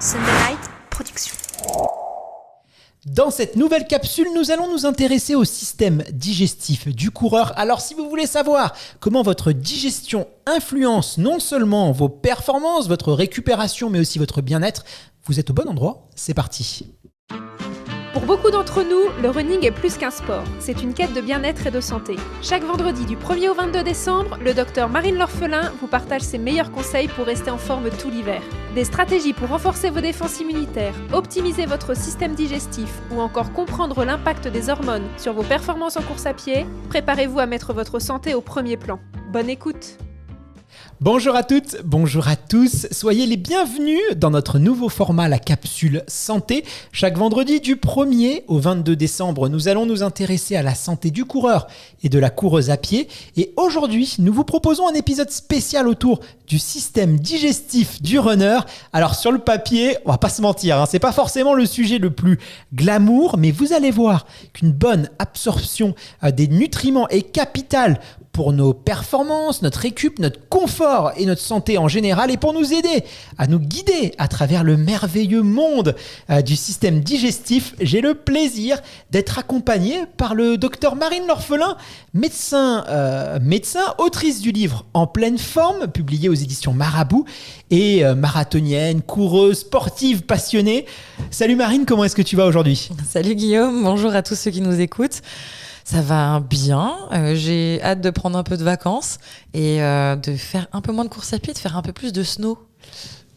Sunderlight Production. Dans cette nouvelle capsule, nous allons nous intéresser au système digestif du coureur. Alors si vous voulez savoir comment votre digestion influence non seulement vos performances, votre récupération, mais aussi votre bien-être, vous êtes au bon endroit. C'est parti. Pour beaucoup d'entre nous, le running est plus qu'un sport. C'est une quête de bien-être et de santé. Chaque vendredi du 1er au 22 décembre, le docteur Marine L'Orphelin vous partage ses meilleurs conseils pour rester en forme tout l'hiver. Des stratégies pour renforcer vos défenses immunitaires, optimiser votre système digestif ou encore comprendre l'impact des hormones sur vos performances en course à pied, préparez-vous à mettre votre santé au premier plan. Bonne écoute! Bonjour à toutes, bonjour à tous, soyez les bienvenus dans notre nouveau format, la capsule santé. Chaque vendredi du 1er au 22 décembre, nous allons nous intéresser à la santé du coureur et de la coureuse à pied. Et aujourd'hui, nous vous proposons un épisode spécial autour du système digestif du runner. Alors sur le papier, on va pas se mentir, c'est pas forcément le sujet le plus glamour, mais vous allez voir qu'une bonne absorption des nutriments est capitale pour nos performances, notre récup, notre confort et notre santé en général, et pour nous aider à nous guider à travers le merveilleux monde du système digestif, j'ai le plaisir d'être accompagné par le docteur Marine L'Orphelin, médecin, autrice du livre En pleine forme, publié aux éditions Marabout, et marathonienne, coureuse, sportive, passionnée. Salut Marine, comment est-ce que tu vas aujourd'hui ? Salut Guillaume, bonjour à tous ceux qui nous écoutent. Ça va bien, j'ai hâte de prendre un peu de vacances et de faire un peu moins de course à pied, de faire un peu plus de snow.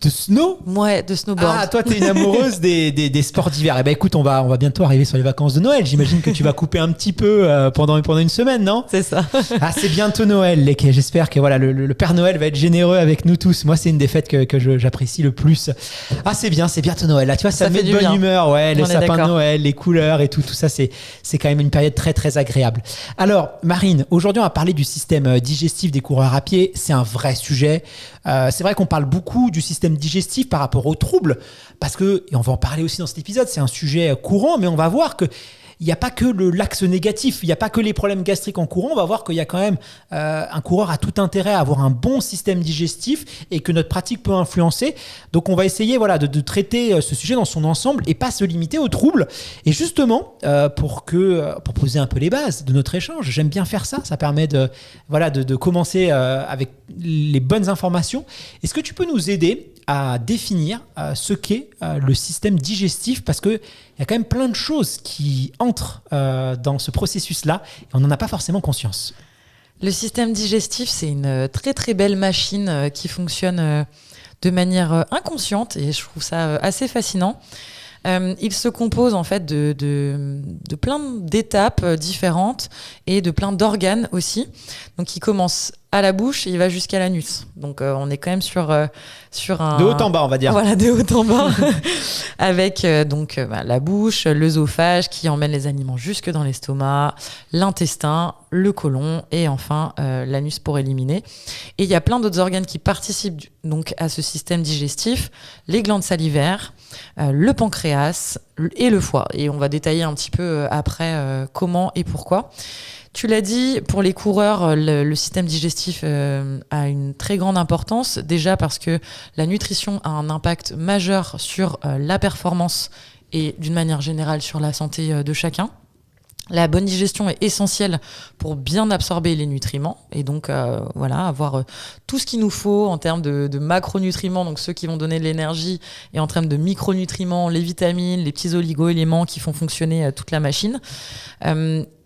De snow ? Ouais, de snowboard. Ah, toi, t'es une amoureuse des sports d'hiver. Eh ben, écoute, on va bientôt arriver sur les vacances de Noël. J'imagine que tu vas couper un petit peu pendant une semaine, non ? C'est ça. Ah, c'est bientôt Noël, les gars. J'espère que voilà, le Père Noël va être généreux avec nous tous. Moi, c'est une des fêtes que j'apprécie le plus. Ah, c'est bien, c'est bientôt Noël. Là, tu vois, ça met de bonne humeur. Ouais, le sapin de Noël, les couleurs et tout ça, c'est quand même une période très, très agréable. Alors, Marine, aujourd'hui, on va parler du système digestif des coureurs à pied. C'est un vrai sujet. C'est vrai qu'on parle beaucoup du système digestif par rapport aux troubles, parce que, et on va en parler aussi dans cet épisode, c'est un sujet courant, mais on va voir que il n'y a pas que l'axe négatif, il n'y a pas que les problèmes gastriques en courant, on va voir qu'il y a quand même un coureur a tout intérêt à avoir un bon système digestif et que notre pratique peut influencer. Donc on va essayer de traiter ce sujet dans son ensemble et pas se limiter aux troubles. Et justement, pour poser un peu les bases de notre échange, j'aime bien faire ça, ça permet de commencer avec les bonnes informations. Est-ce que tu peux nous aider à définir ce qu'est le système digestif, parce qu'il y a quand même plein de choses qui entrent dans ce processus-là et on n'en a pas forcément conscience. Le système digestif, c'est une très très belle machine qui fonctionne de manière inconsciente et je trouve ça assez fascinant. Il se compose en fait de plein d'étapes différentes et de plein d'organes aussi. Donc il commence à la bouche et il va jusqu'à l'anus. Donc on est quand même sur un... De haut en bas, on va dire. Voilà, de haut en bas. Avec la bouche, l'œsophage qui emmène les aliments jusque dans l'estomac, l'intestin, le côlon et enfin l'anus pour éliminer. Et il y a plein d'autres organes qui participent donc à ce système digestif. Les glandes salivaires, le pancréas et le foie. Et on va détailler un petit peu après comment et pourquoi. Tu l'as dit, pour les coureurs, le système digestif a une très grande importance. Déjà parce que la nutrition a un impact majeur sur la performance et d'une manière générale sur la santé de chacun. La bonne digestion est essentielle pour bien absorber les nutriments et donc avoir tout ce qu'il nous faut en termes de macronutriments, donc ceux qui vont donner de l'énergie, et en termes de micronutriments, les vitamines, les petits oligo-éléments qui font fonctionner toute la machine.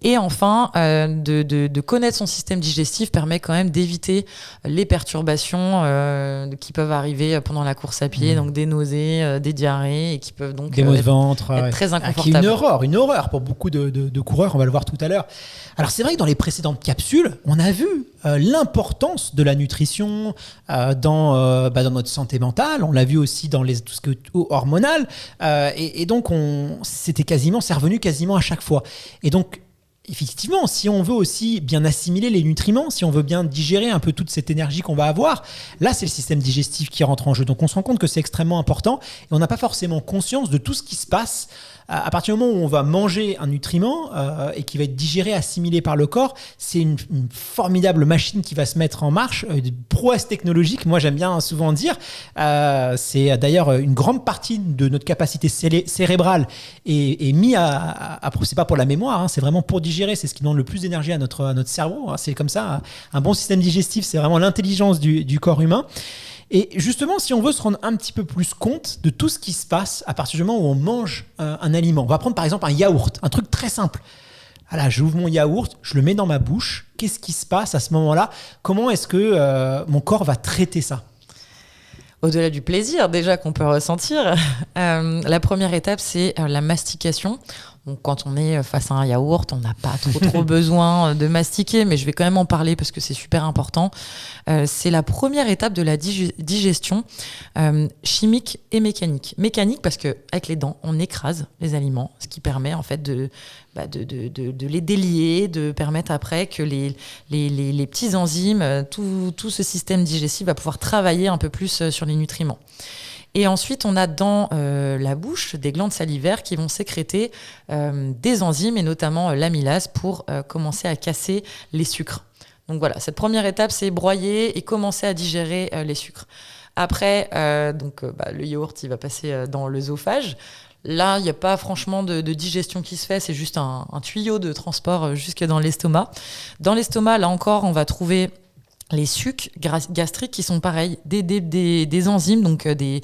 Et enfin, de connaître son système digestif permet quand même d'éviter les perturbations qui peuvent arriver pendant la course à pied, donc des nausées, des diarrhées, et qui peuvent donc des maux de ventre, être très inconfortables. Qui est une horreur pour beaucoup de coureurs, on va le voir tout à l'heure. Alors c'est vrai que dans les précédentes capsules, on a vu l'importance de la nutrition dans notre santé mentale, on l'a vu aussi dans tout ce qui est hormonal, et donc c'est revenu quasiment à chaque fois. Et donc, effectivement, si on veut aussi bien assimiler les nutriments, si on veut bien digérer un peu toute cette énergie qu'on va avoir, là, c'est le système digestif qui rentre en jeu. Donc, on se rend compte que c'est extrêmement important et on n'a pas forcément conscience de tout ce qui se passe à partir du moment où on va manger un nutriment et qui va être digéré, assimilé par le corps. C'est une formidable machine qui va se mettre en marche, de prouesse technologique, moi j'aime bien souvent dire. C'est d'ailleurs une grande partie de notre capacité cérébrale est mise c'est pas pour la mémoire, c'est vraiment pour digérer, c'est ce qui demande le plus d'énergie à notre cerveau. C'est comme ça, un bon système digestif, c'est vraiment l'intelligence du corps humain. Et justement, si on veut se rendre un petit peu plus compte de tout ce qui se passe à partir du moment où on mange un aliment, on va prendre par exemple un yaourt, un truc très simple. Voilà, j'ouvre mon yaourt, je le mets dans ma bouche. Qu'est-ce qui se passe à ce moment-là ? Comment est-ce que mon corps va traiter ça ? Au-delà du plaisir déjà qu'on peut ressentir, la première étape, c'est la mastication. Donc, quand on est face à un yaourt, on n'a pas trop besoin de mastiquer, mais je vais quand même en parler parce que c'est super important. C'est la première étape de la digestion chimique et mécanique. Mécanique parce qu'avec les dents, on écrase les aliments, ce qui permet en fait de les délier, de permettre après que les petits enzymes, tout ce système digestif va pouvoir travailler un peu plus sur les nutriments. Et ensuite, on a dans la bouche des glandes salivaires qui vont sécréter des enzymes et notamment l'amylase pour commencer à casser les sucres. Donc voilà, cette première étape, c'est broyer et commencer à digérer les sucres. Après, le yaourt, il va passer dans l'œsophage. Là, il n'y a pas franchement de digestion qui se fait, c'est juste un tuyau de transport jusque dans l'estomac. Dans l'estomac, là encore, on va trouver les sucs gastriques qui sont pareils, des enzymes, donc des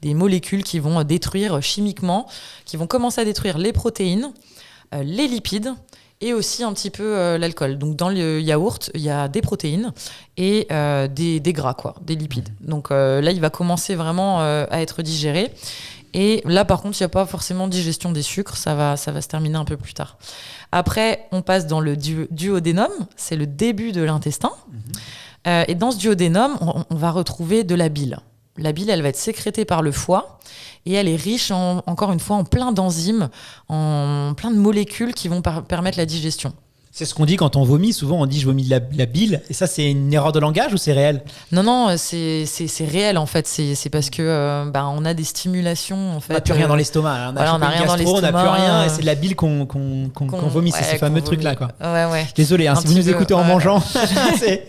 molécules qui vont détruire chimiquement, qui vont commencer à détruire les protéines, les lipides et aussi un petit peu l'alcool. Donc dans le yaourt, il y a des protéines et des gras, des lipides. Donc là, il va commencer vraiment à être digéré. Et là, par contre, il n'y a pas forcément de digestion des sucres, ça va se terminer un peu plus tard. Après, on passe dans le duodénum, c'est le début de l'intestin. Et dans ce duodénum, on va retrouver de la bile. La bile, elle va être sécrétée par le foie et elle est riche, encore une fois, en plein d'enzymes, en plein de molécules qui vont permettre la digestion. C'est ce qu'on dit quand on vomit. Souvent, on dit je vomis de la bile. Et ça, c'est une erreur de langage ou c'est réel ? Non, c'est réel en fait. C'est parce que on a des stimulations en fait. On n'a plus rien dans l'estomac. On n'a rien dans l'estomac. On n'a plus rien et c'est de la bile qu'on vomit. C'est ce fameux truc-là, quoi. Ouais. Désolé, si vous nous écoutez en mangeant, c'est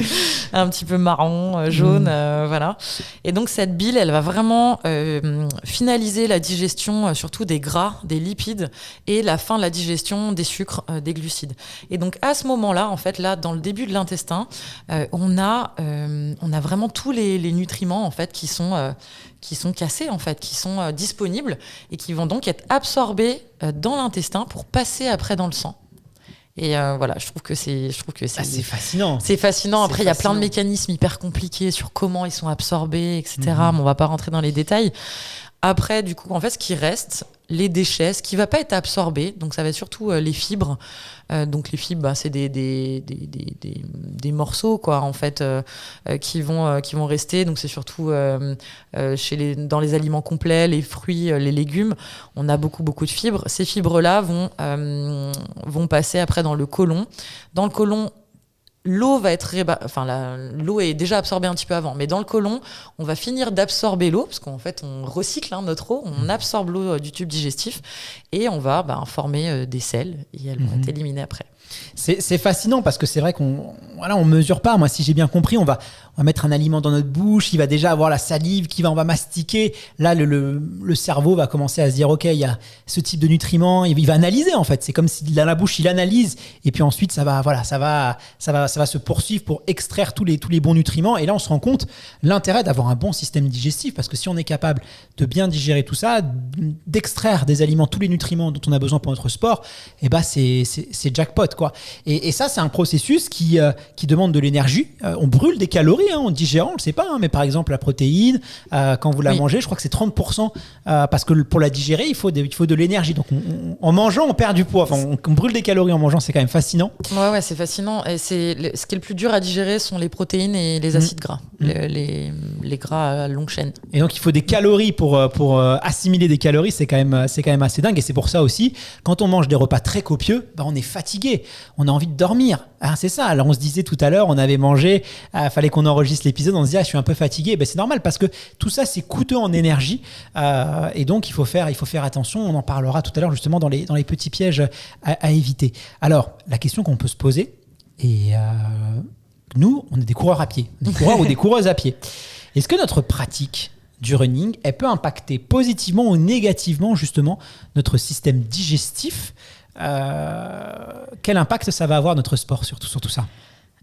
un petit peu marron, jaune, voilà. Et donc cette bile, elle va vraiment finaliser la digestion, surtout des gras, des lipides, et la fin de la digestion des sucres, des glucides. Et donc à ce moment-là, en fait, là, dans le début de l'intestin, on a vraiment tous les nutriments en fait qui sont cassés, en fait, qui sont disponibles et qui vont donc être absorbés dans l'intestin pour passer après dans le sang. Et voilà, je trouve que c'est c'est fascinant. C'est fascinant. Après, il y a plein de mécanismes hyper compliqués sur comment ils sont absorbés, etc. Mais on va pas rentrer dans les détails. Après, du coup, en fait, ce qui reste, les déchets, ce qui va pas être absorbé, donc ça va être surtout les fibres. Donc les fibres, c'est des morceaux, quoi, en fait, qui vont rester. Donc c'est surtout dans les aliments complets, les fruits, les légumes, on a beaucoup de fibres. Ces fibres-là vont passer après dans le côlon. Dans le côlon, l'eau va être l'eau est déjà absorbée un petit peu avant, mais dans le côlon, on va finir d'absorber l'eau parce qu'en fait, on recycle notre eau, on absorbe l'eau du tube digestif et on va former des selles et elles vont être éliminées après. C'est fascinant parce que c'est vrai qu'on mesure pas. Moi, si j'ai bien compris, on va mettre un aliment dans notre bouche, il va déjà avoir la salive, on va mastiquer. Là, le cerveau va commencer à se dire, ok, il y a ce type de nutriments. Il va analyser en fait. C'est comme si dans la bouche, il analyse et puis ensuite ça va se poursuivre pour extraire tous les bons nutriments. Et là, on se rend compte l'intérêt d'avoir un bon système digestif parce que si on est capable de bien digérer tout ça, d'extraire des aliments tous les nutriments dont on a besoin pour notre sport, c'est jackpot, quoi. Et ça, c'est un processus qui demande de l'énergie. On brûle des calories en digérant, on le sait pas, mais par exemple la protéine, quand vous la mangez, je crois que c'est 30%, parce que pour la digérer, il faut de l'énergie. Donc en mangeant, on perd du poids. Enfin, on brûle des calories en mangeant, c'est quand même fascinant. Ouais, c'est fascinant. Et ce qui est le plus dur à digérer sont les protéines et les acides gras, les gras à longue chaîne. Et donc il faut des calories pour assimiler des calories, c'est quand même assez dingue. Et c'est pour ça aussi, quand on mange des repas très copieux, on est fatigué. on a envie de dormir. C'est ça. Alors on se disait tout à l'heure, on avait mangé, fallait qu'on enregistre l'épisode, on se disait je suis un peu fatigué. C'est normal parce que tout ça c'est coûteux en énergie et donc il faut faire attention. On en parlera tout à l'heure justement dans les petits pièges à éviter. Alors la question qu'on peut se poser, et nous on est des coureurs à pied, des coureurs ou des coureuses à pied. Est-ce que notre pratique du running, elle peut impacter positivement ou négativement justement notre système digestif? Quel impact ça va avoir notre sport sur tout ça?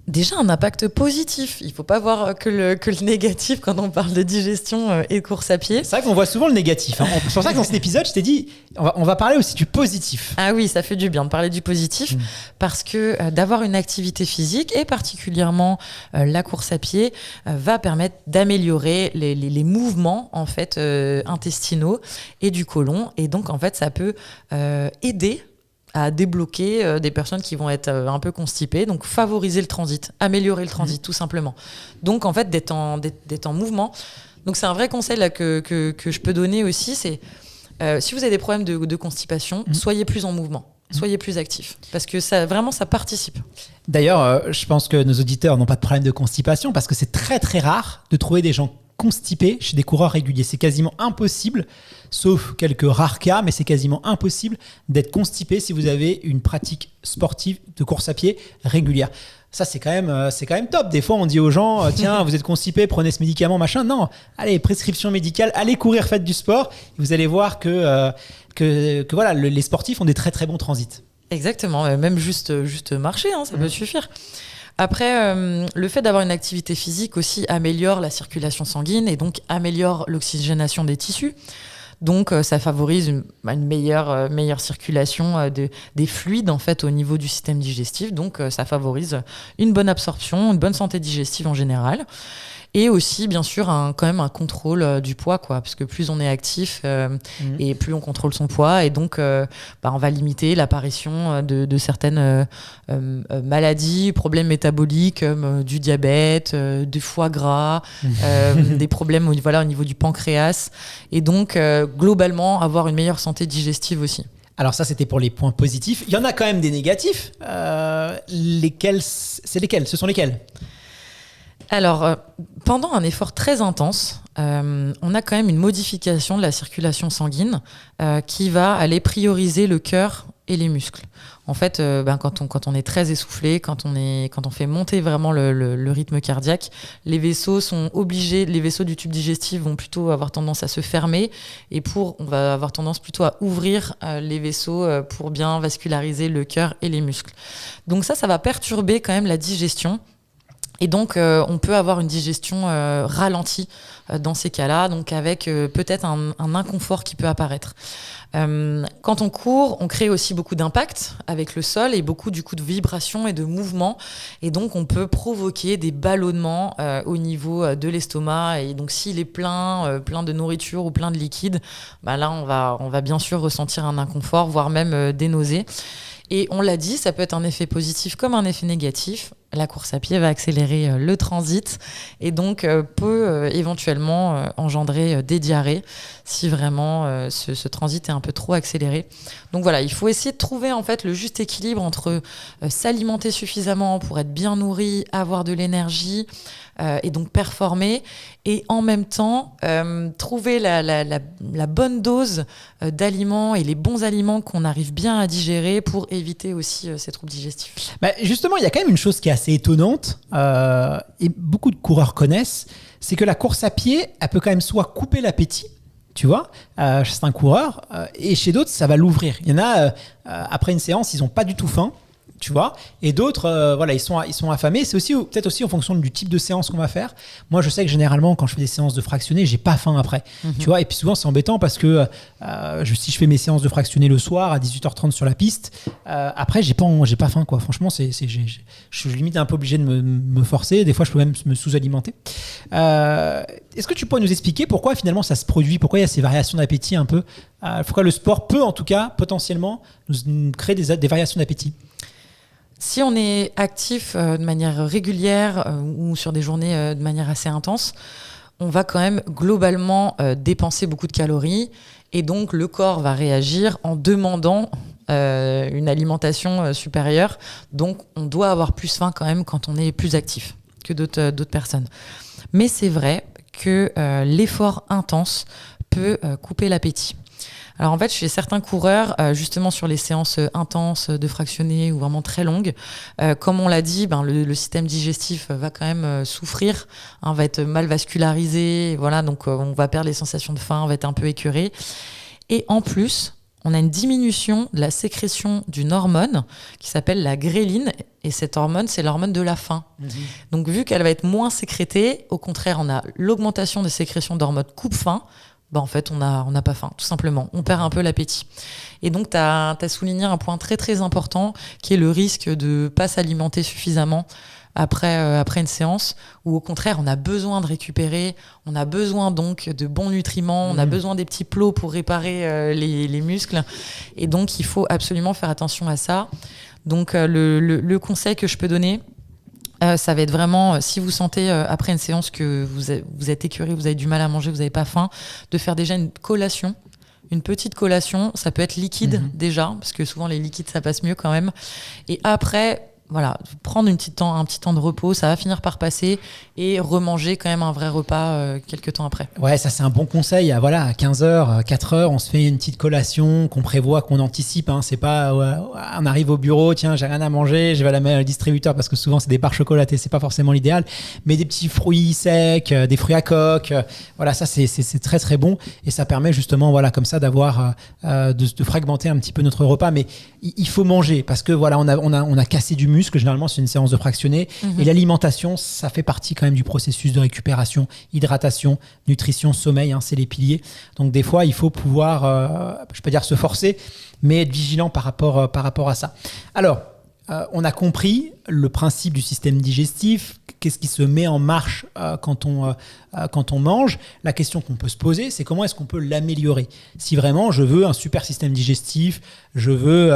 Déjà un impact positif. Il ne faut pas voir que le négatif quand on parle de digestion et de course à pied. C'est vrai qu'on voit souvent le négatif. C'est pour ça que dans cet épisode, je t'ai dit, on va parler aussi du positif. Ah oui, ça fait du bien de parler du positif parce que d'avoir une activité physique et particulièrement la course à pied va permettre d'améliorer les mouvements en fait, intestinaux et du côlon. Et donc, en fait, ça peut aider à débloquer des personnes qui vont être un peu constipées, donc favoriser le transit, améliorer le transit tout simplement. Donc en fait d'être en mouvement. Donc c'est un vrai conseil là, que je peux donner aussi, c'est si vous avez des problèmes de constipation, soyez plus en mouvement, soyez plus actifs, parce que ça participe. D'ailleurs, je pense que nos auditeurs n'ont pas de problème de constipation, parce que c'est très très rare de trouver des gens constipés chez des coureurs réguliers. C'est quasiment impossible, sauf quelques rares cas, mais c'est quasiment impossible d'être constipé si vous avez une pratique sportive de course à pied régulière. Ça, c'est quand même top. Des fois, on dit aux gens, tiens, vous êtes constipé, prenez ce médicament, machin. Non, allez, prescription médicale, allez courir, faites du sport. Et vous allez voir que voilà, les sportifs ont des très très bons transits. Exactement, même juste marcher, ça peut suffire. Après, le fait d'avoir une activité physique aussi améliore la circulation sanguine et donc améliore l'oxygénation des tissus. Donc, ça favorise une meilleure circulation des fluides en fait, au niveau du système digestif. Donc, ça favorise une bonne absorption, une bonne santé digestive en général. Et aussi, bien sûr, quand même un contrôle du poids, quoi, parce que plus on est actif et plus on contrôle son poids. Et donc, on va limiter l'apparition de certaines maladies, problèmes métaboliques, du diabète, du foie gras, des problèmes au niveau du pancréas. Et donc, globalement, avoir une meilleure santé digestive aussi. Alors ça, c'était pour les points positifs. Il y en a quand même des négatifs. Ce sont lesquels ? Alors, pendant un effort très intense, on a quand même une modification de la circulation sanguine qui va aller prioriser le cœur et les muscles. En fait, quand on est très essoufflé, quand on fait monter vraiment le rythme cardiaque, les vaisseaux du tube digestif vont plutôt avoir tendance à se fermer et on va avoir tendance plutôt à ouvrir les vaisseaux pour bien vasculariser le cœur et les muscles. Donc ça va perturber quand même la digestion. Et donc, on peut avoir une digestion ralentie dans ces cas-là, donc avec peut-être un inconfort qui peut apparaître. Quand on court, on crée aussi beaucoup d'impact avec le sol et beaucoup du coup de vibrations et de mouvements. Et donc, on peut provoquer des ballonnements au niveau de l'estomac. Et donc, s'il est plein de nourriture ou plein de liquide, là, on va bien sûr ressentir un inconfort, voire même des nausées. Et on l'a dit, ça peut être un effet positif comme un effet négatif. La course à pied va accélérer le transit et donc peut éventuellement engendrer des diarrhées si vraiment ce transit est un peu trop accéléré. Donc voilà, il faut essayer de trouver en fait le juste équilibre entre s'alimenter suffisamment pour être bien nourri, avoir de l'énergie et donc performer, et en même temps trouver la bonne dose d'aliments et les bons aliments qu'on arrive bien à digérer pour éviter aussi ces troubles digestifs. Justement, il y a quand même une chose qui est assez étonnante et beaucoup de coureurs connaissent, c'est que la course à pied, elle peut quand même soit couper l'appétit, tu vois, chez certains coureurs, et chez d'autres, ça va l'ouvrir. Il y en a, après une séance, ils n'ont pas du tout faim, tu vois, et d'autres, ils sont affamés. C'est aussi peut-être aussi en fonction du type de séance qu'on va faire. Moi, je sais que généralement, quand je fais des séances de fractionnés, j'ai pas faim après, tu vois. Et puis souvent, c'est embêtant parce que si je fais mes séances de fractionnés le soir à 18h30 sur la piste, après, j'ai pas faim, quoi. Franchement, je suis limite un peu obligé de me forcer. Des fois, je peux même me sous-alimenter. Est-ce que tu pourrais nous expliquer pourquoi finalement ça se produit, pourquoi il y a ces variations d'appétit un peu, pourquoi le sport peut en tout cas potentiellement nous créer des variations d'appétit? Si on est actif de manière régulière ou sur des journées de manière assez intense, on va quand même globalement dépenser beaucoup de calories et donc le corps va réagir en demandant une alimentation supérieure. Donc, on doit avoir plus faim quand même quand on est plus actif que d'autres personnes. Mais c'est vrai que l'effort intense peut couper l'appétit. Alors en fait, chez certains coureurs, justement sur les séances intenses de fractionnés ou vraiment très longues, comme on l'a dit, le système digestif va quand même souffrir, va être mal vascularisé, voilà, donc on va perdre les sensations de faim, on va être un peu écœuré. Et en plus, on a une diminution de la sécrétion d'une hormone qui s'appelle la gréline. Et cette hormone, c'est l'hormone de la faim. Donc vu qu'elle va être moins sécrétée, au contraire, on a l'augmentation des sécrétions d'hormones coupe-faim. En fait, on n'a pas faim, tout simplement. On perd un peu l'appétit. Et donc, tu as souligné un point très, très important qui est le risque de ne pas s'alimenter suffisamment après une séance, où au contraire, on a besoin de récupérer, on a besoin donc de bons nutriments, on a besoin des petits plots pour réparer les muscles. Et donc, il faut absolument faire attention à ça. Donc, le conseil que je peux donner, ça va être vraiment, si vous sentez après une séance que vous êtes écœuré, vous avez du mal à manger, vous n'avez pas faim, de faire déjà une collation. Une petite collation, ça peut être liquide déjà, parce que souvent les liquides ça passe mieux quand même. Et après, voilà, prendre un petit temps de repos, ça va finir par passer, et remanger quand même un vrai repas quelques temps après. Ouais, ça c'est un bon conseil. Voilà, à 15h, 4h, on se fait une petite collation qu'on prévoit, qu'on anticipe. C'est pas on arrive au bureau, tiens, j'ai rien à manger, je vais aller au distributeur, parce que souvent c'est des barres chocolatées, c'est pas forcément l'idéal, mais des petits fruits secs, des fruits à coque, voilà, ça c'est très très bon, et ça permet justement, voilà, comme ça d'avoir de fragmenter un petit peu notre repas. Mais il faut manger, parce que voilà, on a cassé du muscle. Généralement c'est une séance de fractionné, et l'alimentation ça fait partie quand même du processus de récupération, hydratation, nutrition, sommeil, c'est les piliers. Donc des fois il faut pouvoir je peux dire se forcer, mais être vigilant par rapport à ça. Alors on a compris le principe du système digestif, qu'est-ce qui se met en marche quand on mange. La question qu'on peut se poser, c'est comment est-ce qu'on peut l'améliorer. Si vraiment je veux un super système digestif, je veux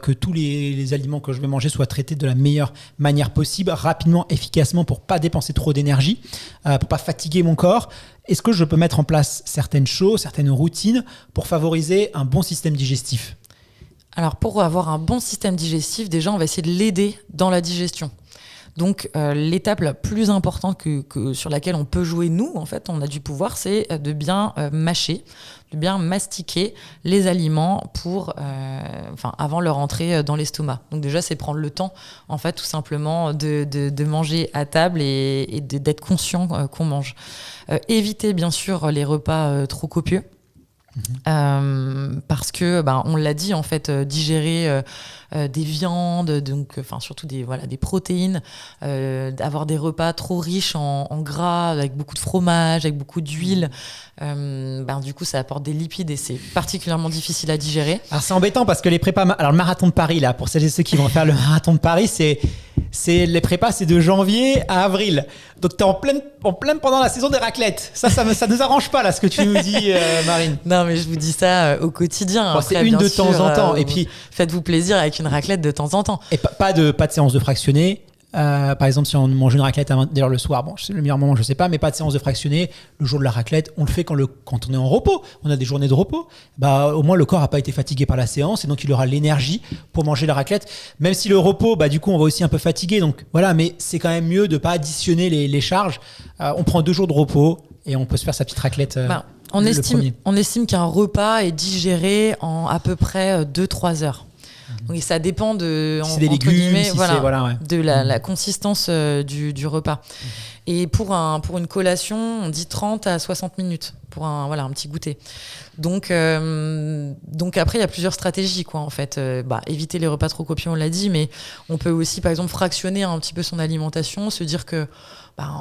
que tous les aliments que je vais manger soient traités de la meilleure manière possible, rapidement, efficacement, pour pas dépenser trop d'énergie, pour pas fatiguer mon corps. Est-ce que je peux mettre en place certaines choses, certaines routines pour favoriser un bon système digestif ? Alors, pour avoir un bon système digestif, déjà, on va essayer de l'aider dans la digestion. Donc, l'étape la plus importante sur laquelle on peut jouer, nous, en fait, on a du pouvoir, c'est de bien mâcher, de bien mastiquer les aliments avant leur entrée dans l'estomac. Donc déjà, c'est prendre le temps, en fait, tout simplement, de manger à table et d'être conscient qu'on mange. Éviter, bien sûr, les repas trop copieux. Parce que on l'a dit, en fait, digérer des viandes, donc surtout des protéines, avoir des repas trop riches en gras, avec beaucoup de fromage, avec beaucoup d'huile, du coup ça apporte des lipides et c'est particulièrement difficile à digérer. Alors c'est embêtant parce que les prépas, alors le marathon de Paris là, pour celles et ceux qui vont faire le marathon de Paris, c'est les prépas, c'est de janvier à avril. Donc t'es en pleine pendant la saison des raclettes. Ça nous arrange pas là ce que tu nous dis, Marine. Non mais je vous dis ça au quotidien. Bon, après, c'est une de temps en temps. Et puis faites-vous plaisir avec une raclette de temps en temps. Et pas de séance de fractionné. Par exemple, si on mange une raclette d'ailleurs le soir, c'est le meilleur moment, je sais pas, mais pas de séance de fractionné. Le jour de la raclette, on le fait quand on est en repos. On a des journées de repos. Au moins le corps a pas été fatigué par la séance et donc il aura l'énergie pour manger la raclette. Même si le repos, du coup, on va aussi un peu fatiguer. Donc voilà, mais c'est quand même mieux de pas additionner les charges. On prend 2 jours de repos et on peut se faire sa petite raclette. On estime qu'un repas est digéré en à peu près 2-3 heures. Donc ça dépend de la consistance du repas. Et pour une collation, on dit 30 à 60 minutes pour un petit goûter. Donc après il y a plusieurs stratégies en fait. Éviter les repas trop copieux, on l'a dit, mais on peut aussi par exemple fractionner un petit peu son alimentation, se dire que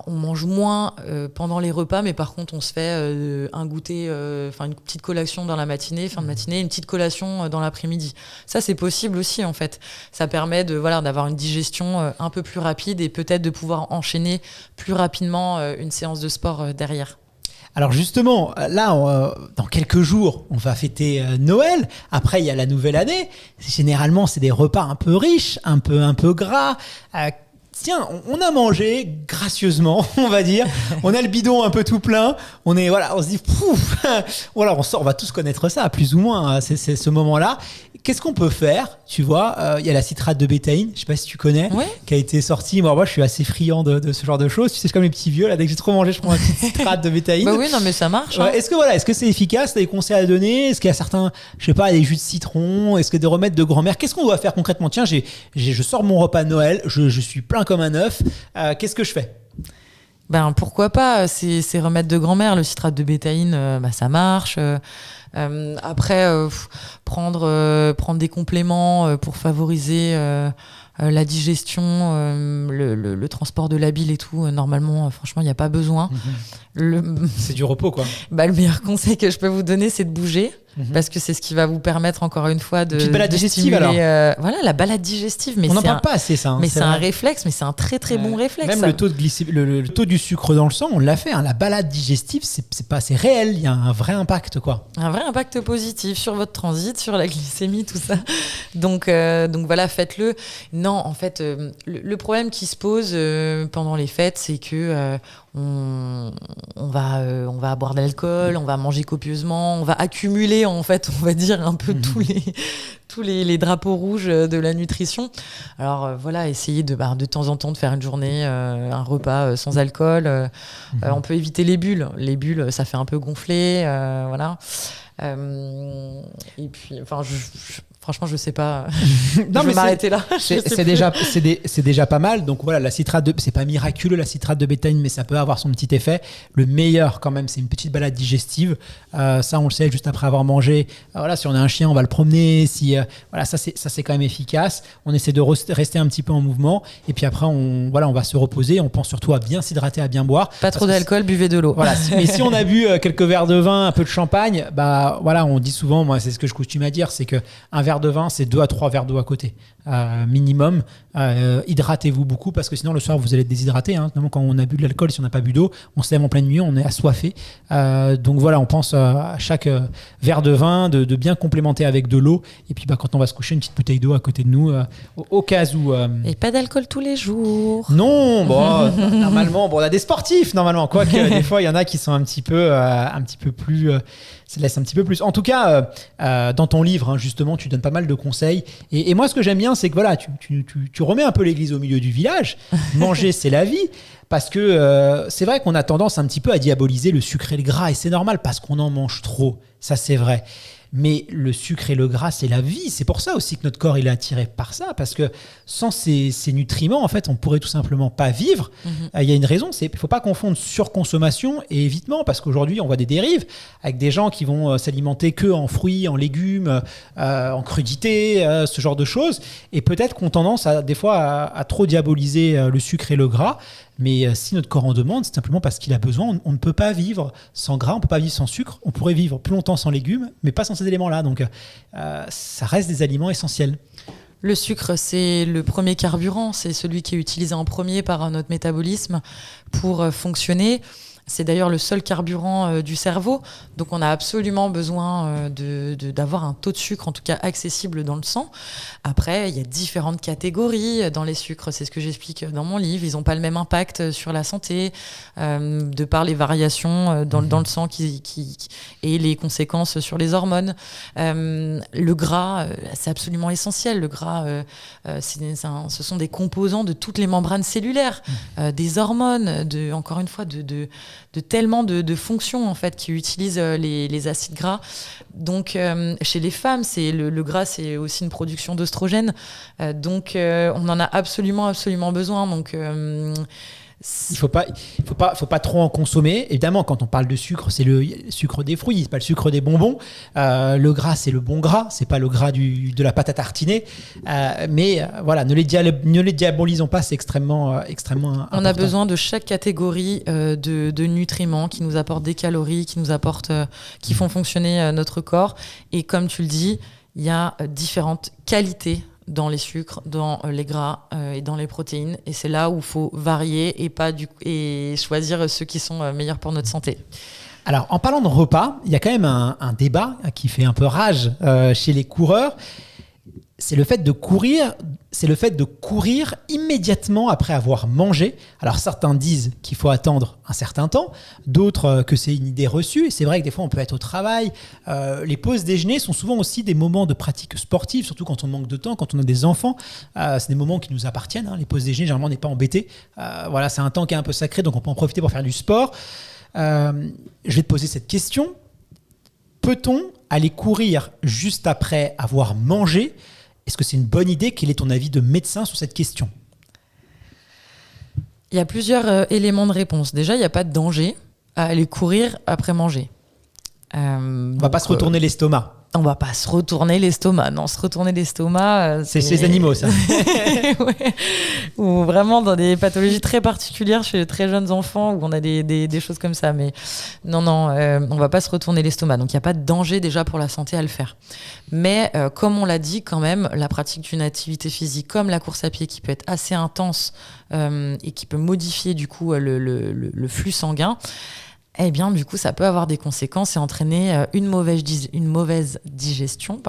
on mange moins pendant les repas, mais par contre on se fait un goûter, une petite collation dans la matinée, fin de matinée, une petite collation dans l'après-midi. Ça c'est possible aussi en fait. Ça permet d'avoir une digestion un peu plus rapide et peut-être de pouvoir enchaîner plus rapidement une séance de sport derrière. Alors justement, là, dans quelques jours, on va fêter Noël. Après, il y a la nouvelle année. Généralement, c'est des repas un peu riches, un peu gras. Tiens, on a mangé gracieusement, on va dire. On a le bidon un peu tout plein. On se dit, on va tous connaître ça, plus ou moins. C'est ce moment-là. qu'est-ce qu'on peut faire? Tu vois, il y a la citrate de bétaïne, je sais pas si tu connais, qui a été sortie. Moi, je suis assez friand de ce genre de choses. Tu sais, c'est comme les petits vieux. Là, dès que j'ai trop mangé, je prends une petite citrate de bétaïne. Bah oui, non, mais ça marche. Hein. Est-ce que c'est efficace? T'as des conseils à donner? Est-ce qu'il y a certains, je sais pas, des jus de citron? Est-ce qu'il y a des remèdes de grand-mère? Qu'est-ce qu'on doit faire concrètement? Tiens, je sors mon repas de Noël, je suis plein comme un œuf. Qu'est-ce que je fais? Ben pourquoi pas, ces remèdes de grand-mère, le citrate de bétaïne, ça marche. Après, prendre des compléments pour favoriser la digestion, le transport de la bile et tout, normalement, franchement, il n'y a pas besoin. C'est du repos, quoi. Le meilleur conseil que je peux vous donner, c'est de bouger. Parce que c'est ce qui va vous permettre encore une fois de balade digestive stimuler, voilà, la balade digestive. Mais on n'en parle pas assez, ça. Mais c'est un réflexe, mais c'est un très très bon réflexe. Même le taux de le taux du sucre dans le sang, on l'a fait. La balade digestive, c'est réel. Il y a un vrai impact, quoi. Un vrai impact positif sur votre transit, sur la glycémie, tout ça. Donc voilà, faites-le. Non, en fait, le problème qui se pose pendant les fêtes, c'est que on va boire de l'alcool, on va manger copieusement, on va accumuler, en fait, on va dire un peu tous les drapeaux rouges de la nutrition. Alors voilà, essayez de temps en temps de faire une journée, un repas sans alcool. On peut éviter les bulles. Les bulles, ça fait un peu gonfler, voilà. Et puis, enfin, franchement, je sais pas. Non, je vais m'arrêter là. C'est déjà pas mal. Donc voilà, la citrate c'est pas miraculeux la citrate de bétaïne, mais ça peut avoir son petit effet. Le meilleur quand même, c'est une petite balade digestive. Ça, on le sait, juste après avoir mangé. Voilà, si on a un chien, on va le promener. Voilà, ça c'est quand même efficace. On essaie de rester un petit peu en mouvement. Et puis après, on va se reposer. On pense surtout à bien s'hydrater, à bien boire. Pas trop d'alcool, buvez de l'eau. Voilà. Mais si on a bu quelques verres de vin, un peu de champagne, voilà, on dit souvent, moi, c'est ce que je coutume à dire, c'est que un verre de vin, c'est 2 à 3 verres d'eau à côté, minimum. Hydratez-vous beaucoup parce que sinon le soir vous allez être déshydraté. Notamment quand on a bu de l'alcool, si on n'a pas bu d'eau, on se lève en pleine nuit, on est assoiffé. Donc voilà, on pense à chaque verre de vin de bien complémenter avec de l'eau. Et puis quand on va se coucher, une petite bouteille d'eau à côté de nous au cas où. Et pas d'alcool tous les jours. Non, normalement, on a des sportifs normalement. Quoique des fois il y en a qui sont un petit peu plus. Ça laisse un petit peu plus. En tout cas, dans ton livre, justement, tu donnes pas mal de conseils. Et moi, ce que j'aime bien, c'est que voilà, tu remets un peu l'église au milieu du village. Manger, c'est la vie. Parce que c'est vrai qu'on a tendance un petit peu à diaboliser le sucre et le gras. Et c'est normal parce qu'on en mange trop. Ça, c'est vrai. Mais le sucre et le gras, c'est la vie. C'est pour ça aussi que notre corps il est attiré par ça. Parce que sans ces nutriments, en fait, on pourrait tout simplement pas vivre. Il y a une raison, il ne faut pas confondre surconsommation et évitement. Parce qu'aujourd'hui, on voit des dérives avec des gens qui vont s'alimenter que en fruits, en légumes, en crudités, ce genre de choses. Et peut-être qu'on tendance des fois à trop diaboliser le sucre et le gras. Mais si notre corps en demande, c'est simplement parce qu'il a besoin. On ne peut pas vivre sans gras, on ne peut pas vivre sans sucre. On pourrait vivre plus longtemps sans légumes, mais pas sans ces éléments-là. Donc, ça reste des aliments essentiels. Le sucre, c'est le premier carburant. C'est celui qui est utilisé en premier par notre métabolisme pour fonctionner. C'est d'ailleurs le seul carburant du cerveau. Donc, on a absolument besoin d'avoir un taux de sucre, en tout cas accessible dans le sang. Après, il y a différentes catégories dans les sucres. C'est ce que j'explique dans mon livre. Ils n'ont pas le même impact sur la santé, de par les variations dans le sang et les conséquences sur les hormones. Le gras, c'est absolument essentiel. Le gras, ce sont des composants de toutes les membranes cellulaires, des hormones, encore une fois, de tellement de fonctions en fait qui utilisent les acides gras. Donc chez les femmes, le gras, c'est aussi une production d'oestrogène. Donc on en a absolument besoin. Donc il faut pas trop en consommer. Évidemment, quand on parle de sucre, c'est le sucre des fruits, c'est pas le sucre des bonbons. Le gras, c'est le bon gras, c'est pas le gras de la pâte à tartiner. Mais voilà, ne les diabolisons pas, c'est extrêmement important. On a besoin de chaque catégorie de nutriments qui nous apportent des calories, qui font fonctionner notre corps. Et comme tu le dis, il y a différentes qualités dans les sucres, dans les gras et dans les protéines. Et c'est là où il faut varier et choisir ceux qui sont meilleurs pour notre santé. Alors, en parlant de repas, il y a quand même un débat qui fait un peu rage chez les coureurs. C'est le fait de courir c'est le fait de courir immédiatement après avoir mangé. Alors certains disent qu'il faut attendre un certain temps, d'autres que c'est une idée reçue. Et c'est vrai que des fois on peut être au travail. Les pauses déjeuner sont souvent aussi des moments de pratique sportive, surtout quand on manque de temps, quand on a des enfants. C'est des moments qui nous appartiennent. Les pauses déjeuner, généralement on n'est pas embêté. Voilà, c'est un temps qui est un peu sacré, donc on peut en profiter pour faire du sport. Je vais te poser cette question. Peut-on aller courir juste après avoir mangé ? Est-ce que c'est une bonne idée ? Quel est ton avis de médecin sur cette question ? Il y a plusieurs éléments de réponse. Déjà, il n'y a pas de danger à aller courir après manger. On va pas se retourner l'estomac. On va pas se retourner l'estomac. Non, se retourner l'estomac... c'est chez les animaux, ça. Ouais. Ou vraiment dans des pathologies très particulières chez les très jeunes enfants où on a des choses comme ça. Mais non, on va pas se retourner l'estomac. Donc, il n'y a pas de danger déjà pour la santé à le faire. Mais comme on l'a dit quand même, la pratique d'une activité physique comme la course à pied qui peut être assez intense et qui peut modifier du coup le flux sanguin, eh bien, du coup, ça peut avoir des conséquences et entraîner une mauvaise digestion,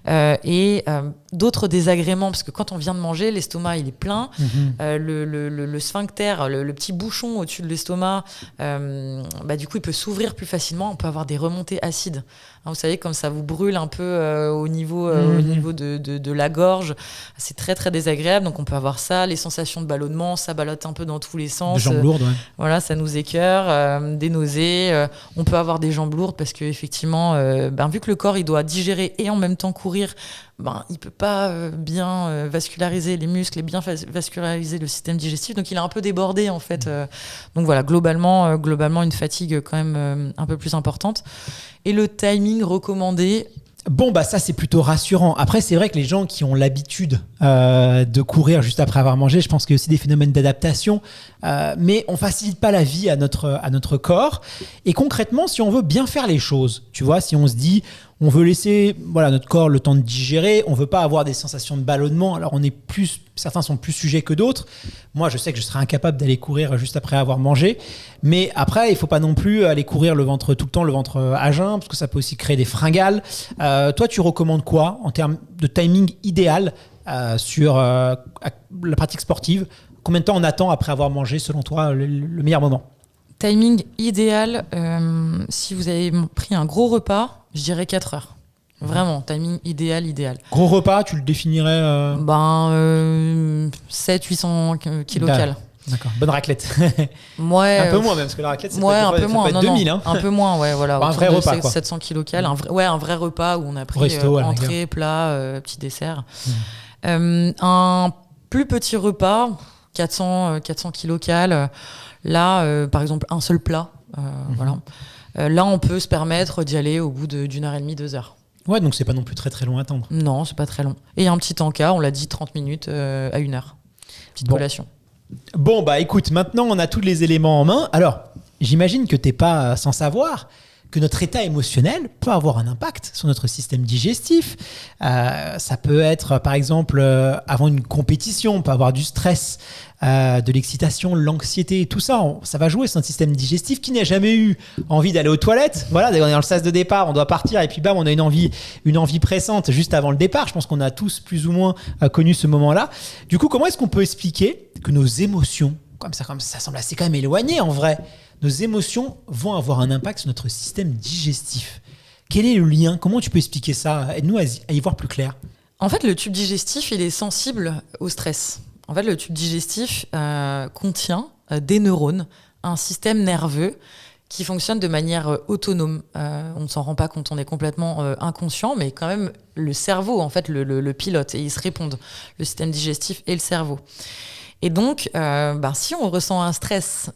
et d'autres désagréments, parce que quand on vient de manger, l'estomac, il est plein. Le sphincter, le petit bouchon au-dessus de l'estomac, du coup, il peut s'ouvrir plus facilement. On peut avoir des remontées acides. Vous savez, comme ça vous brûle un peu au niveau de la gorge. C'est très, très désagréable. Donc, on peut avoir ça, les sensations de ballonnement, ça ballotte un peu dans tous les sens. Des jambes lourdes, ouais. Voilà, ça nous écœure, des nausées. On peut avoir des jambes lourdes parce qu'effectivement, vu que le corps, il doit digérer et en même temps courir, il peut pas bien vasculariser les muscles et bien vasculariser le système digestif. Donc, il est un peu débordé, en fait. Donc, voilà, globalement, une fatigue quand même un peu plus importante. Et le timing recommandé... Bon, ça, c'est plutôt rassurant. Après, c'est vrai que les gens qui ont l'habitude de courir juste après avoir mangé, je pense qu'il y a aussi des phénomènes d'adaptation, mais on facilite pas la vie à notre corps. Et concrètement, si on veut bien faire les choses, tu vois, si on se dit... On veut laisser notre corps le temps de digérer. On ne veut pas avoir des sensations de ballonnement. Alors, certains sont plus sujets que d'autres. Moi, je sais que je serais incapable d'aller courir juste après avoir mangé. Mais après, il ne faut pas non plus aller courir tout le temps, le ventre à jeun, parce que ça peut aussi créer des fringales. Toi, tu recommandes quoi en termes de timing idéal sur la pratique sportive ? Combien de temps on attend après avoir mangé, selon toi, le meilleur moment ? Timing idéal, si vous avez pris un gros repas, je dirais 4 heures. Vraiment, timing idéal. Gros repas, tu le définirais 700-800 kilocalories. D'accord, bonne raclette. Ouais, un peu moins même, parce que la raclette, un peu moins, peut être 2000. Un peu moins, ouais, voilà. Un vrai repas, quoi. 700 kilocalories, un vrai repas où on a pris entrée, plat, petit dessert. Un plus petit repas, 400 kilocalories. Là, par exemple, un seul plat. Voilà. Là, on peut se permettre d'y aller au bout d'une heure et demie, 2 heures. Ouais, donc c'est pas non plus très très long à attendre. Non, c'est pas très long. Et un petit encas, on l'a dit, 30 minutes à 1 heure. Petite collation. Bon, écoute, maintenant on a tous les éléments en main. Alors, j'imagine que t'es pas sans savoir que notre état émotionnel peut avoir un impact sur notre système digestif. Ça peut être, par exemple, avant une compétition, on peut avoir du stress, de l'excitation, l'anxiété, tout ça. Ça va jouer sur notre système digestif. Qui n'a jamais eu envie d'aller aux toilettes ? Voilà, on est dans le sas de départ, on doit partir et puis bam, on a une envie pressante juste avant le départ. Je pense qu'on a tous plus ou moins connu ce moment-là. Du coup, comment est-ce qu'on peut expliquer que nos émotions, comme ça semble assez quand même éloigné en vrai, nos émotions vont avoir un impact sur notre système digestif ? Quel est le lien ? Comment tu peux expliquer ça ? Aide-nous à y voir plus clair. En fait, le tube digestif, il est sensible au stress. En fait, le tube digestif contient des neurones, un système nerveux qui fonctionne de manière autonome. On ne s'en rend pas compte, on est complètement inconscient, mais quand même, le cerveau, en fait, le pilote, et ils se répondent, le système digestif et le cerveau. Et donc, si on ressent un stress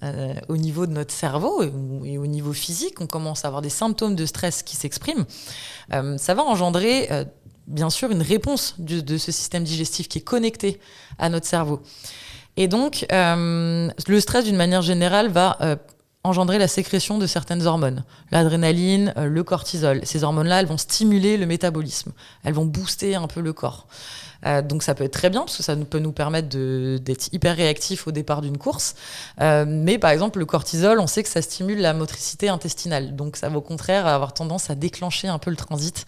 au niveau de notre cerveau et au niveau physique, on commence à avoir des symptômes de stress qui s'expriment, ça va engendrer, bien sûr, une réponse de ce système digestif qui est connecté à notre cerveau. Et donc, le stress, d'une manière générale, va engendrer la sécrétion de certaines hormones. L'adrénaline, le cortisol. Ces hormones-là, elles vont stimuler le métabolisme. Elles vont booster un peu le corps. Donc ça peut être très bien parce que ça peut nous permettre d'être hyper réactifs au départ d'une course. Mais par exemple, le cortisol, on sait que ça stimule la motricité intestinale. Donc ça va au contraire avoir tendance à déclencher un peu le transit.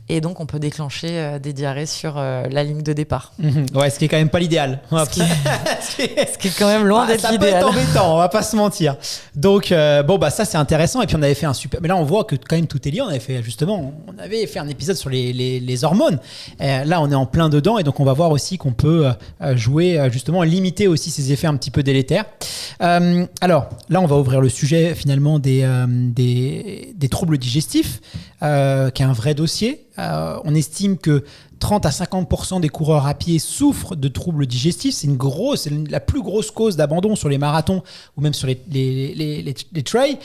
Et donc on peut déclencher des diarrhées sur la ligne de départ. Ouais, ce qui est quand même pas l'idéal. Ce qui est quand même loin d'être l'idéal. Ça peut être embêtant, on va pas se mentir. Donc ça c'est intéressant. Et puis on avait fait un super... Mais là on voit que quand même tout est lié. On avait fait un épisode sur les hormones. Là on est en plein dedans. Et donc, on va voir aussi qu'on peut jouer, justement, limiter aussi ces effets un petit peu délétères. Alors, là, on va ouvrir le sujet, finalement, des troubles digestifs, qui est un vrai dossier. On estime que 30 à 50% des coureurs à pied souffrent de troubles digestifs. C'est la plus grosse cause d'abandon sur les marathons ou même sur les trails.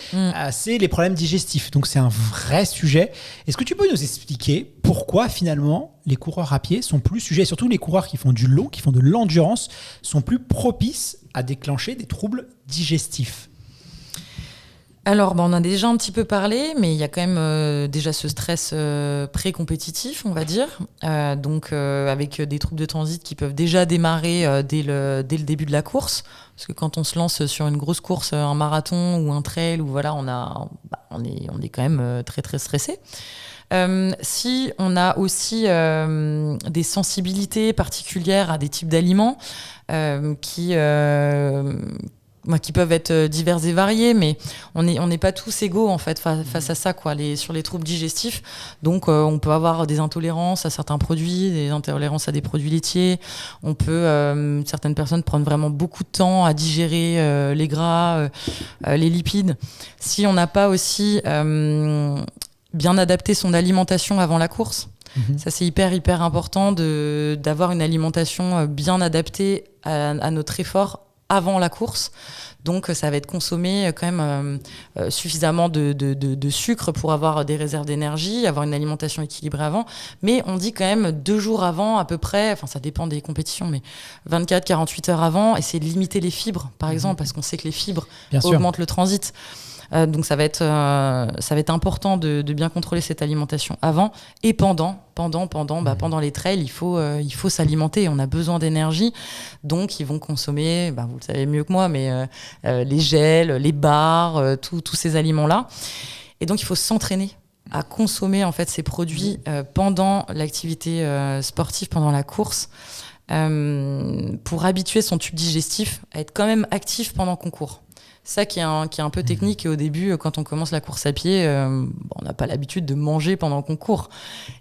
C'est les problèmes digestifs. Donc, c'est un vrai sujet. Est-ce que tu peux nous expliquer pourquoi, finalement, les coureurs à pied sont plus sujets, surtout les coureurs qui font du long, qui font de l'endurance, sont plus propices à déclencher des troubles digestifs? Alors, on a déjà un petit peu parlé, mais il y a quand même déjà ce stress pré-compétitif, on va dire. Avec des troubles de transit qui peuvent déjà démarrer dès le début de la course. Parce que quand on se lance sur une grosse course, un marathon ou un trail, on est quand même très, très stressé. Si on a aussi des sensibilités particulières à des types d'aliments qui peuvent être divers et variés, mais on n'est pas tous égaux en fait face à ça sur les troubles digestifs. Donc on peut avoir des intolérances à certains produits, des intolérances à des produits laitiers. On peut certaines personnes prendre vraiment beaucoup de temps à digérer les gras, les lipides. Si on n'a pas aussi bien adapté son alimentation avant la course. Ça c'est hyper important d'avoir une alimentation bien adaptée à notre effort avant la course. Donc ça va être consommé quand même suffisamment de sucre pour avoir des réserves d'énergie, avoir une alimentation équilibrée avant. Mais on dit quand même 2 jours avant à peu près, enfin ça dépend des compétitions, mais 24-48 heures avant, essayer de limiter les fibres par exemple, parce qu'on sait que les fibres augmentent le transit. Donc ça va être important de bien contrôler cette alimentation avant et pendant les trails, il faut s'alimenter, on a besoin d'énergie, donc ils vont consommer, vous le savez mieux que moi, mais les gels, les bars, tous ces aliments-là. Et donc il faut s'entraîner à consommer en fait ces produits pendant l'activité sportive, pendant la course, pour habituer son tube digestif à être quand même actif pendant qu'on court. Ça qui est un peu technique, et au début, quand on commence la course à pied, on n'a pas l'habitude de manger pendant qu'on court.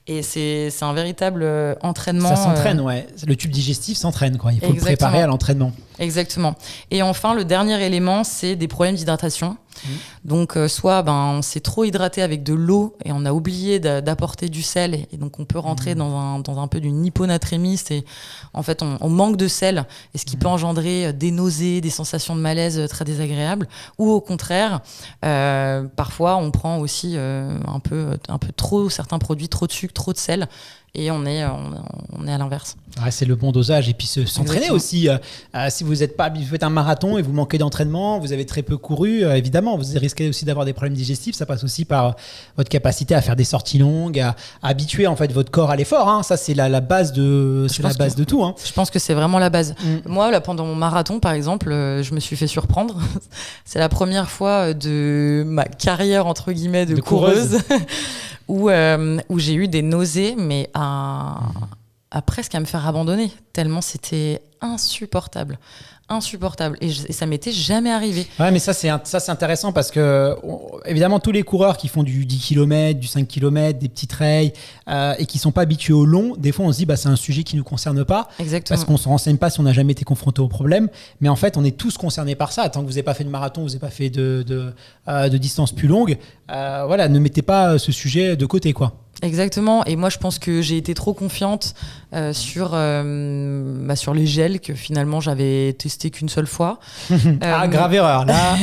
Et c'est un véritable entraînement. Ça s'entraîne, ouais. Le tube digestif s'entraîne, quoi. Il faut le préparer à l'entraînement. Exactement. Et enfin, le dernier élément, c'est des problèmes d'hydratation. Donc, soit on s'est trop hydraté avec de l'eau et on a oublié d'apporter du sel. Et donc, on peut rentrer dans un peu d'une hyponatrémie. C'est, en fait, on manque de sel. Et ce qui peut engendrer des nausées, des sensations de malaise très désagréables. Ou au contraire, parfois, on prend aussi un peu trop certains produits, trop de sucre, trop de sel. Et on est à l'inverse. Ouais, c'est le bon dosage. Et puis s'entraîner aussi. Si vous faites un marathon et vous manquez d'entraînement, vous avez très peu couru, évidemment, vous risquez aussi d'avoir des problèmes digestifs. Ça passe aussi par votre capacité à faire des sorties longues, à habituer en fait votre corps à l'effort. Hein. Ça, c'est la base de tout. Hein. Je pense que c'est vraiment la base. Moi, là, pendant mon marathon, par exemple, je me suis fait surprendre. C'est la première fois de ma carrière, entre guillemets, de coureuse. Où j'ai eu des nausées, mais à presque à me faire abandonner, tellement c'était insupportable. Et ça m'était jamais arrivé. Ouais, mais ça c'est intéressant parce que évidemment tous les coureurs qui font du 10 km, du 5 km, des petits trails et qui sont pas habitués au long, des fois on se dit c'est un sujet qui nous concerne pas. Exactement. Parce qu'on se renseigne pas si on n'a jamais été confronté au problème, mais en fait on est tous concernés par ça. Tant que vous n'avez pas fait de marathon, vous n'avez pas fait de distance plus longue, ne mettez pas ce sujet de côté, quoi. Exactement. Et moi, je pense que j'ai été trop confiante sur les gels que finalement j'avais testé qu'une seule fois. Grave erreur. Là,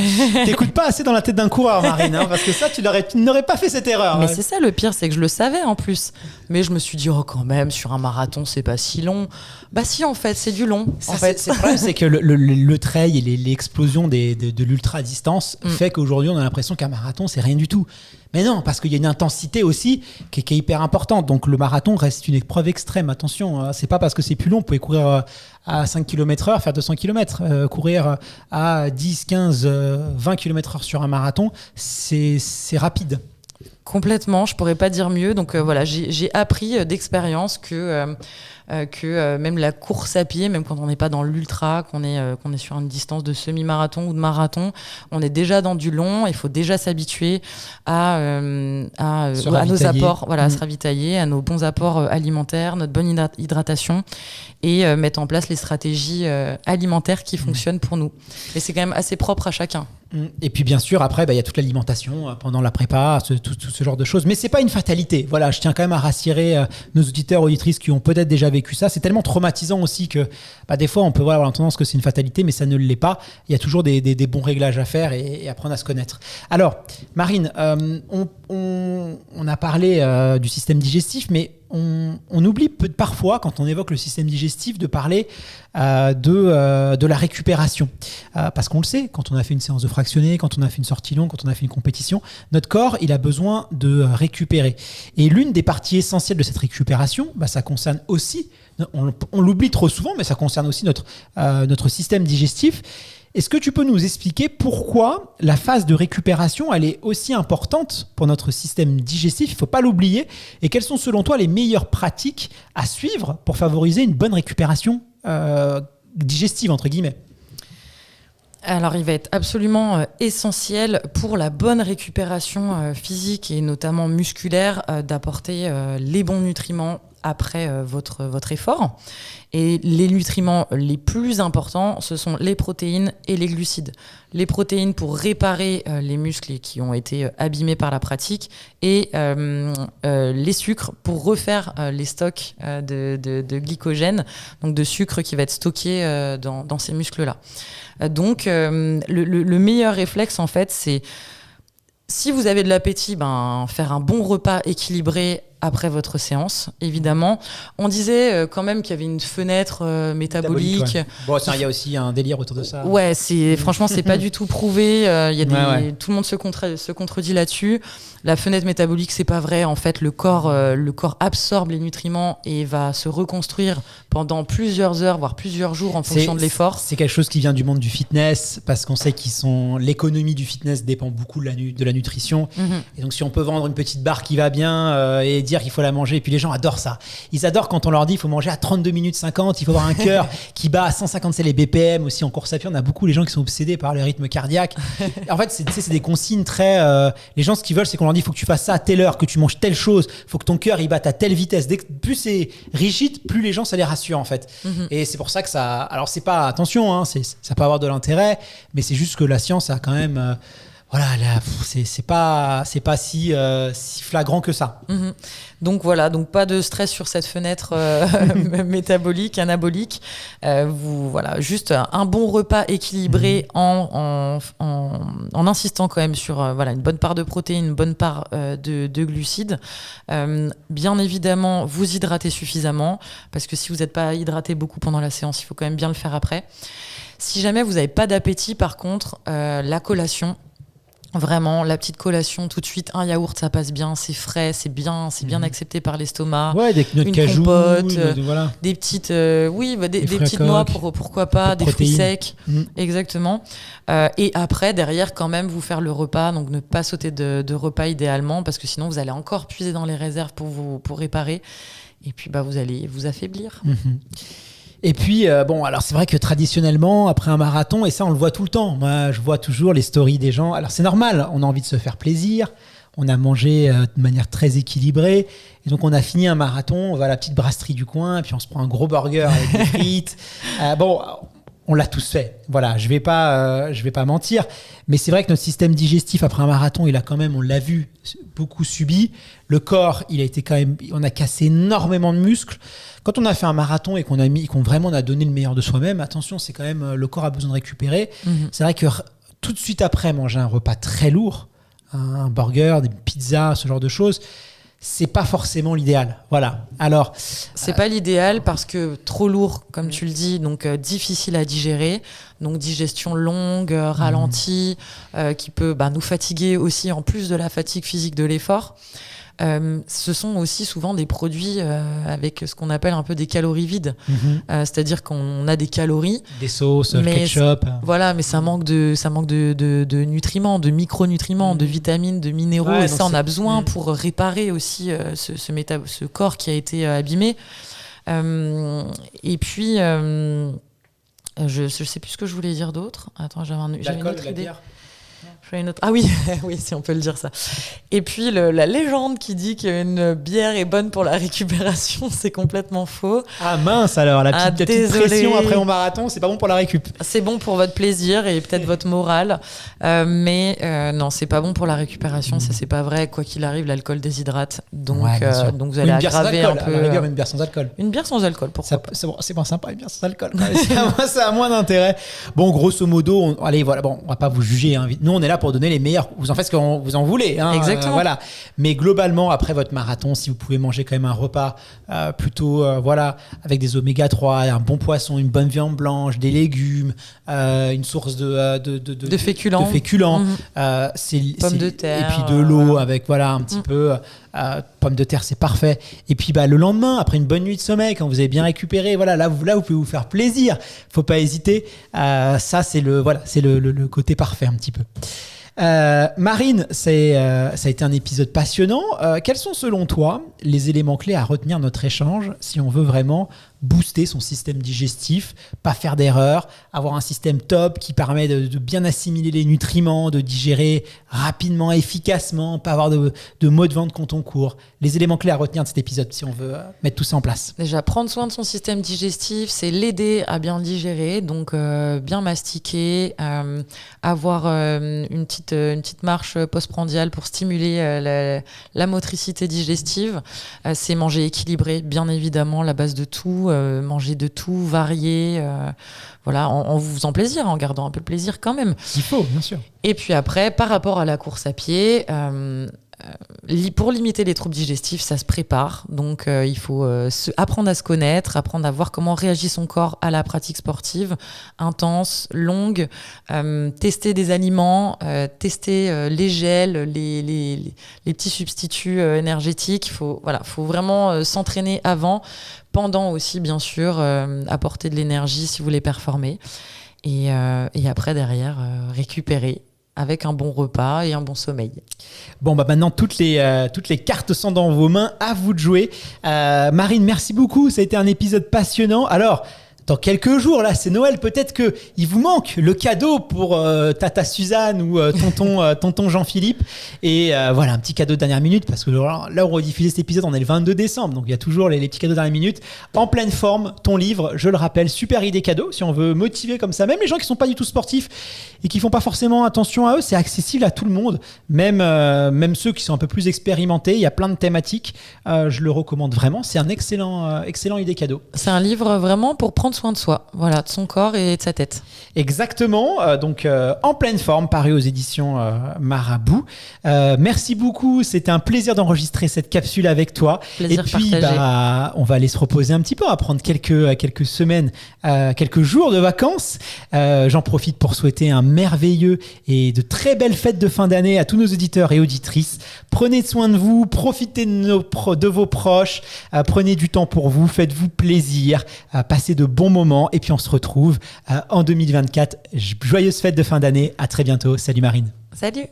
t'écoutes pas assez dans la tête d'un coureur, Marine, hein, parce que ça, tu n'aurais pas fait cette erreur. Mais c'est ça le pire, c'est que je le savais en plus. Mais je me suis dit, quand même, sur un marathon, c'est pas si long. Bah si, en fait, c'est du long. Ça, c'est le problème, c'est que le trail et l'explosion de l'ultra-distance fait qu'aujourd'hui, on a l'impression qu'un marathon, c'est rien du tout. Mais non, parce qu'il y a une intensité aussi qui est hyper importante. Donc le marathon reste une épreuve extrême. Attention, c'est pas parce que c'est plus long. Vous pouvez courir à 5 km/h, faire 200 km. Courir à 10, 15, 20 km/h sur un marathon, c'est rapide. Complètement, je pourrais pas dire mieux. Donc voilà, j'ai appris d'expérience que même la course à pied, même quand on n'est pas dans l'ultra, qu'on est sur une distance de semi-marathon ou de marathon, on est déjà dans du long. Il faut déjà s'habituer à nos apports, à se ravitailler, à nos bons apports alimentaires, notre bonne hydratation et mettre en place les stratégies alimentaires qui fonctionnent pour nous. Et c'est quand même assez propre à chacun. Et puis bien sûr, après, y a toute l'alimentation pendant la prépa, tout ce genre de choses. Mais c'est pas une fatalité. Voilà, je tiens quand même à rassurer nos auditeurs, auditrices qui ont peut-être déjà vécu ça. C'est tellement traumatisant aussi que des fois, on peut avoir tendance que c'est une fatalité, mais ça ne l'est pas. Il y a toujours des bons réglages à faire et apprendre à se connaître. Alors, Marine, on a parlé du système digestif, mais on oublie parfois, quand on évoque le système digestif, de parler de la récupération. Parce qu'on le sait, quand on a fait une séance de fractionné, quand on a fait une sortie longue, quand on a fait une compétition, notre corps, il a besoin de récupérer. Et l'une des parties essentielles de cette récupération, ça concerne aussi, on l'oublie trop souvent, mais ça concerne aussi notre système digestif. Est-ce que tu peux nous expliquer pourquoi la phase de récupération elle est aussi importante pour notre système digestif? Il ne faut pas l'oublier. Et quelles sont selon toi les meilleures pratiques à suivre pour favoriser une bonne récupération digestive, entre guillemets? Alors, il va être absolument essentiel pour la bonne récupération physique et notamment musculaire d'apporter les bons nutriments après votre effort. Et les nutriments les plus importants, ce sont les protéines et les glucides. Les protéines pour réparer les muscles qui ont été abîmés par la pratique et les sucres pour refaire les stocks de glycogène, donc de sucre qui va être stocké dans ces muscles-là. Donc, le meilleur réflexe, en fait, c'est si vous avez de l'appétit, faire un bon repas équilibré après votre séance, évidemment. On disait quand même qu'il y avait une fenêtre métabolique. Ouais. Bon, il y a aussi un délire autour de ça. Ouais, franchement, c'est pas du tout prouvé. Tout le monde se contredit là-dessus. La fenêtre métabolique, c'est pas vrai. En fait, le corps absorbe les nutriments et va se reconstruire pendant plusieurs heures, voire plusieurs jours en fonction de l'effort. C'est quelque chose qui vient du monde du fitness, parce qu'on sait l'économie du fitness dépend beaucoup de la nutrition. Et donc, si on peut vendre une petite barre qui va bien et dire qu'il faut la manger, et puis les gens adorent ça. Ils adorent quand on leur dit qu'il faut manger à 32 minutes 50, il faut avoir un cœur qui bat à 157 les BPM aussi en course à pied. On a beaucoup les gens qui sont obsédés par le rythme cardiaque. En fait, c'est des consignes très... les gens, ce qu'ils veulent, c'est qu'on leur dit il faut que tu fasses ça à telle heure, que tu manges telle chose, il faut que ton cœur il batte à telle vitesse. Plus c'est rigide, plus les gens, ça les rassure en fait. Et c'est pour ça que ça... Alors c'est pas... Attention, hein, ça peut avoir de l'intérêt, mais c'est juste que la science a quand même... c'est pas si flagrant que ça. Donc voilà, pas de stress sur cette fenêtre métabolique, anabolique. Juste un bon repas équilibré en insistant quand même sur une bonne part de protéines, une bonne part de glucides. Bien évidemment, vous hydratez suffisamment, parce que si vous n'êtes pas hydraté beaucoup pendant la séance, il faut quand même bien le faire après. Si jamais vous n'avez pas d'appétit, par contre, la collation, vraiment, la petite collation, tout de suite, un yaourt, ça passe bien, c'est frais, c'est bien accepté par l'estomac. Ouais, des noix de cajou, compote, des petites, des petites noix, pourquoi pas, des fruits secs, exactement. Et après, derrière, quand même, vous faire le repas, donc ne pas sauter de repas idéalement, parce que sinon, vous allez encore puiser dans les réserves pour réparer, et puis vous allez vous affaiblir. Et puis, alors c'est vrai que traditionnellement, après un marathon, et ça on le voit tout le temps, moi je vois toujours les stories des gens, alors c'est normal, on a envie de se faire plaisir, on a mangé de manière très équilibrée, et donc on a fini un marathon, on va à la petite brasserie du coin, et puis on se prend un gros burger avec des frites. on l'a tous fait. Voilà, je vais pas mentir. Mais c'est vrai que notre système digestif, après un marathon, il a quand même, on l'a vu, beaucoup subi. Le corps, on a cassé énormément de muscles. Quand on a fait un marathon et qu'on a donné le meilleur de soi-même, attention, c'est quand même, le corps a besoin de récupérer. C'est vrai que tout de suite après, manger un repas très lourd, un burger, des pizzas, ce genre de choses, c'est pas forcément l'idéal. Voilà. Alors, c'est pas l'idéal parce que trop lourd, comme tu le dis, donc difficile à digérer, donc digestion longue, ralentie, qui peut nous fatiguer aussi en plus de la fatigue physique de l'effort. Ce sont aussi souvent des produits avec ce qu'on appelle un peu des calories vides. C'est-à-dire qu'on a des calories. Des sauces, le ketchup. Voilà, mais ça manque de nutriments, de micronutriments, de vitamines, de minéraux. Et ça, on a besoin pour réparer aussi ce corps qui a été abîmé. Et puis, je sais plus ce que je voulais dire d'autre. Attends, j'avais une autre idée. Bière. Ah oui, oui, si on peut le dire ça. Et puis la légende qui dit qu'une bière est bonne pour la récupération, c'est complètement faux. Ah mince alors, la petite pression après mon marathon, c'est pas bon pour la récup. C'est bon pour votre plaisir et peut-être votre morale, mais non, c'est pas bon pour la récuperation, ça c'est pas vrai. Quoi qu'il arrive, l'alcool déshydrate, donc vous allez aggraver un peu. À la rigueur, une bière sans alcool. Une bière sans alcool, pourquoi pas. C'est pas sympa, une bière sans alcool. Ça a moins d'intérêt. Bon, grosso modo, allez, voilà, bon, on va pas vous juger. Hein. Nous, on est là pour donner les meilleurs. Vous en faites ce que vous en voulez. Hein, exactement. Voilà. Mais globalement, après votre marathon, si vous pouvez manger quand même un repas plutôt avec des oméga 3, un bon poisson, une bonne viande blanche, des légumes, une source de féculents. Pommes de terre. Et puis de l'eau avec un petit peu. Pommes de terre, c'est parfait. Et puis le lendemain, après une bonne nuit de sommeil, quand vous avez bien récupéré, là vous pouvez vous faire plaisir. Faut pas hésiter. Ça c'est le côté parfait un petit peu. Marine, ça a été un épisode passionnant. Quels sont selon toi les éléments clés à retenir de notre échange si on veut vraiment booster son système digestif, pas faire d'erreurs, avoir un système top qui permet de bien assimiler les nutriments, de digérer rapidement, efficacement, pas avoir de maux de ventre quand on court. Les éléments clés à retenir de cet épisode si on veut mettre tout ça en place. Déjà, prendre soin de son système digestif, c'est l'aider à bien digérer, donc bien mastiquer, avoir une petite marche postprandiale pour stimuler la motricité digestive. C'est manger équilibré, bien évidemment, la base de tout. Manger de tout, varier, en vous faisant plaisir, en gardant un peu de plaisir quand même. Il faut, bien sûr. Et puis après, par rapport à la course à pied, pour limiter les troubles digestifs, ça se prépare. Donc, il faut apprendre à se connaître, apprendre à voir comment réagit son corps à la pratique sportive, intense, longue, tester des aliments, tester les gels, les petits substituts énergétiques. Il faut vraiment s'entraîner avant, pendant aussi, bien sûr, apporter de l'énergie si vous voulez performer. Et après, derrière, récupérer avec un bon repas et un bon sommeil. Bon, maintenant, toutes les cartes sont dans vos mains. À vous de jouer. Marine, merci beaucoup. Ça a été un épisode passionnant. Alors, dans quelques jours, là, c'est Noël. Peut-être qu'il vous manque le cadeau pour Tata Suzanne ou tonton Jean-Philippe. Et un petit cadeau de dernière minute. Parce que là, on va diffuser cet épisode, on est le 22 décembre. Donc, il y a toujours les petits cadeaux de dernière minute. En pleine forme, ton livre, je le rappelle, super idée cadeau. Si on veut motiver comme ça, même les gens qui ne sont pas du tout sportifs et qui ne font pas forcément attention à eux, c'est accessible à tout le monde. Même ceux qui sont un peu plus expérimentés. Il y a plein de thématiques. Je le recommande vraiment. C'est un excellent idée cadeau. C'est un livre vraiment pour prendre soin de soi, de son corps et de sa tête. Exactement, en pleine forme, paru aux éditions Marabout. Merci beaucoup, c'était un plaisir d'enregistrer cette capsule avec toi. Plaisir et puis, partagé. On va aller se reposer un petit peu, on va prendre quelques semaines, quelques jours de vacances. J'en profite pour souhaiter un merveilleux et de très belles fêtes de fin d'année à tous nos auditeurs et auditrices. Prenez soin de vous, profitez de vos proches, prenez du temps pour vous, faites-vous plaisir, passez de bons moments et puis on se retrouve en 2024. Joyeuses fêtes de fin d'année. À très bientôt. Salut Marine. Salut.